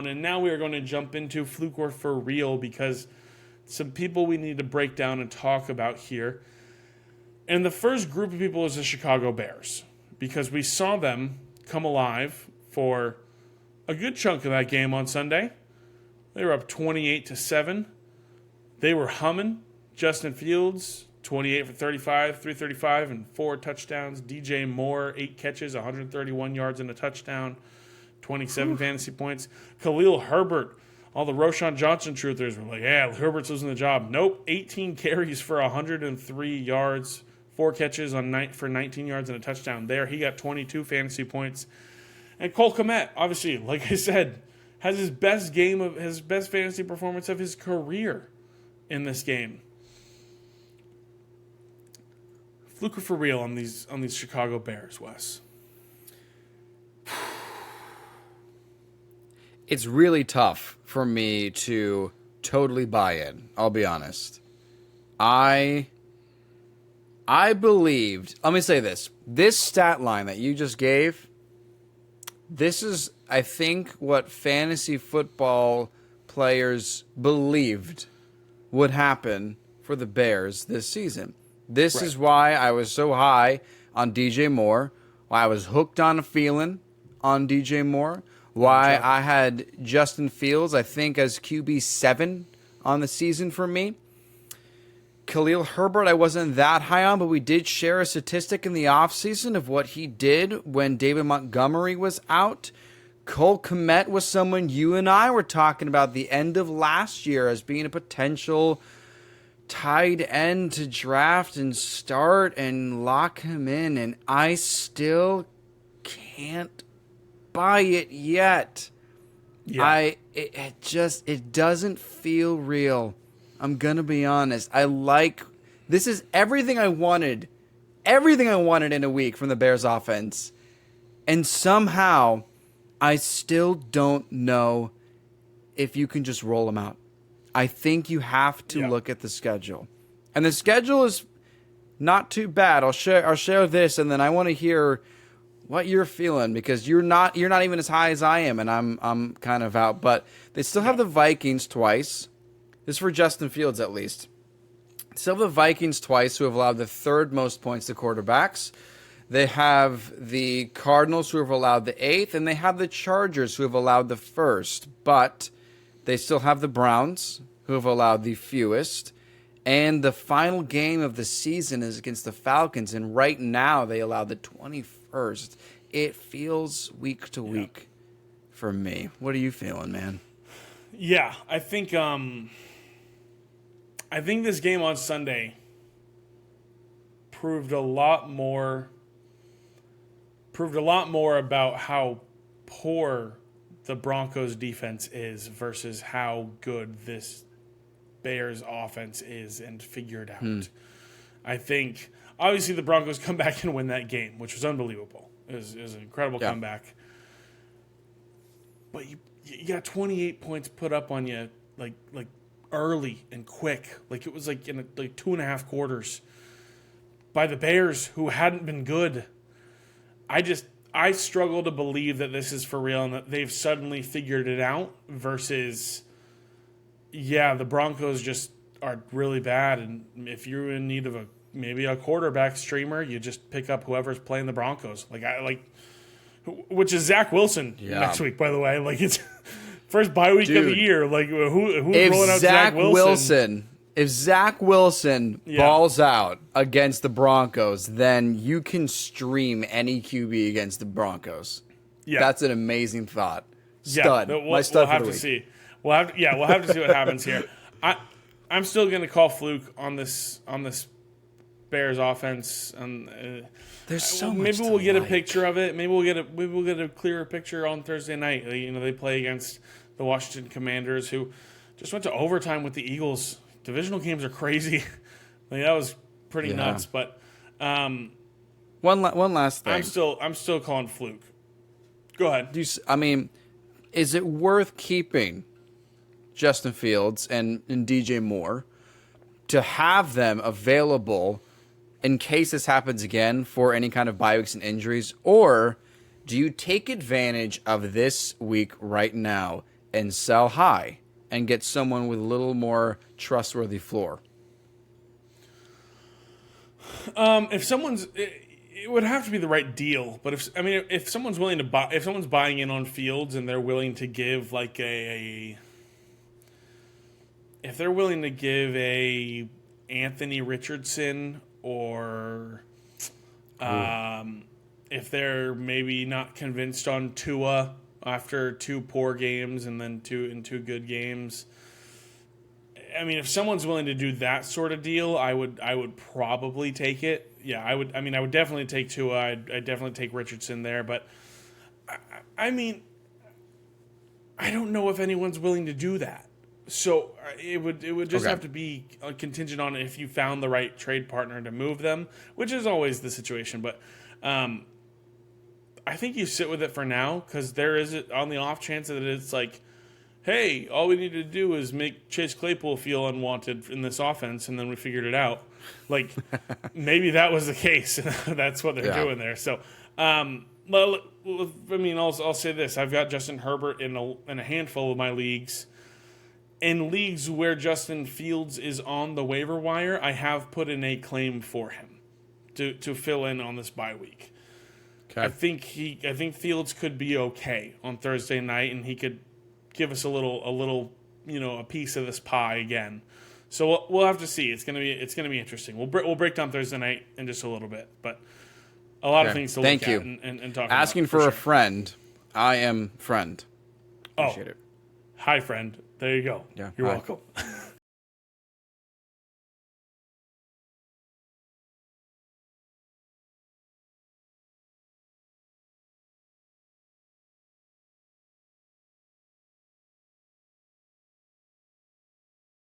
And now we are going to jump into Fluke or for real because some people we need to break down and talk about here. And the first group of people is the Chicago Bears because we saw them come alive for a good chunk of that game on Sunday. They were up 28-7. They were humming. Justin Fields, 28 for 35, 335, and 4 touchdowns. DJ Moore, 8 catches, 131 yards and a touchdown, 27 fantasy points. Khalil Herbert, all the Roshan Johnson truthers were like, yeah, Herbert's losing the job. Nope, 18 carries for 103 yards, 4 catches for 19 yards and a touchdown. There, he got 22 fantasy points. And Cole Kmet, obviously, like I said, has his best fantasy performance of his career in this game. Fluke for real on these Chicago Bears, Wes. It's really tough for me to totally buy in. I'll be honest. I believed. Let me say this. This stat line that you just gave. This is, I think, what fantasy football players believed would happen for the Bears this season. This is why I was so high on DJ Moore, why I was hooked on a feeling on DJ Moore, why I had Justin Fields, I think, as QB 7 on the season for me. Khalil Herbert, I wasn't that high on, but we did share a statistic in the offseason of what he did when David Montgomery was out. Cole Kmet was someone you and I were talking about the end of last year as being a potential tight end to draft and start and lock him in, and I still can't buy it yet. Yeah. It doesn't feel real. I'm gonna be honest. This is everything I wanted in a week from the Bears offense, and somehow I still don't know if you can just roll them out. I think you have to look at the schedule, and the schedule is not too bad. I'll share this, and then I want to hear what you're feeling because you're not even as high as I am, and I'm kind of out. But they still have the Vikings twice. This is for Justin Fields, at least. Still have the Vikings twice, who have allowed the third most points to quarterbacks. They have the Cardinals, who have allowed the 8th, and they have the Chargers, who have allowed the 1st. But they still have the Browns, who have allowed the fewest. And the final game of the season is against the Falcons, and right now they allow the 21st. It feels week to week for me. What are you feeling, man? Yeah, I think this game on Sunday proved a lot more about how poor the Broncos defense is versus how good this Bears offense is and figured out. I think obviously the Broncos come back and win that game, which was unbelievable. It was an incredible comeback. But you got 28 points put up on you like early and quick. Like it was like in 2.5 quarters by the Bears, who hadn't been good. I struggle to believe that this is for real and that they've suddenly figured it out versus, the Broncos just are really bad. And if you're in need of maybe a quarterback streamer, you just pick up whoever's playing the Broncos. Which is Zach Wilson next week, by the way. Like it's first bye week of the year. Like who's rolling out Zach Wilson? If Zach Wilson balls out against the Broncos, then you can stream any QB against the Broncos. Yeah, that's an amazing thought. Stud. We'll have to see. We'll have to see what happens here. I'm still going to call Fluke on this Bears offense. There's so much. Maybe we'll get a picture of it. Maybe we'll get a clearer picture on Thursday night. They play against the Washington Commanders, who just went to overtime with the Eagles. Divisional games are crazy. That was pretty nuts. But one last thing. I'm still calling Fluke. Go ahead. Is it worth keeping Justin Fields and DJ Moore to have them available in case this happens again for any kind of bye weeks and injuries? Or do you take advantage of this week right now and sell high and get someone with a little more trustworthy floor? If someone's, it would have to be the right deal. But if someone's willing to buy, if someone's buying in on Fields and they're willing to give like if they're willing to give a Anthony Richardson or, if they're maybe not convinced on Tua after 2 poor games and then 2 good games. I mean, if someone's willing to do that sort of deal, I would probably take it. Yeah, I would. I mean, I would definitely take Tua. I'd definitely take Richardson there. But I mean, I don't know if anyone's willing to do that. So it would just have to be contingent on if you found the right trade partner to move them, which is always the situation. But I think you sit with it for now because there is on the off chance that it's like, hey, all we need to do is make Chase Claypool feel unwanted in this offense, and then we figured it out. Like, maybe that was the case. That's what they're doing there. So, well, I mean, I'll say this. I've got Justin Herbert in a handful of my leagues. In leagues where Justin Fields is on the waiver wire, I have put in a claim for him to fill in on this bye week. Okay. I think Fields could be okay on Thursday night, and he could give us a little a piece of this pie again. So we'll have to see. It's gonna be interesting. We'll break down Thursday night in just a little bit, but a lot of things to look at and talk about. Asking for a friend. I am friend. Appreciate it. Hi, friend. There you go. Yeah, You're welcome.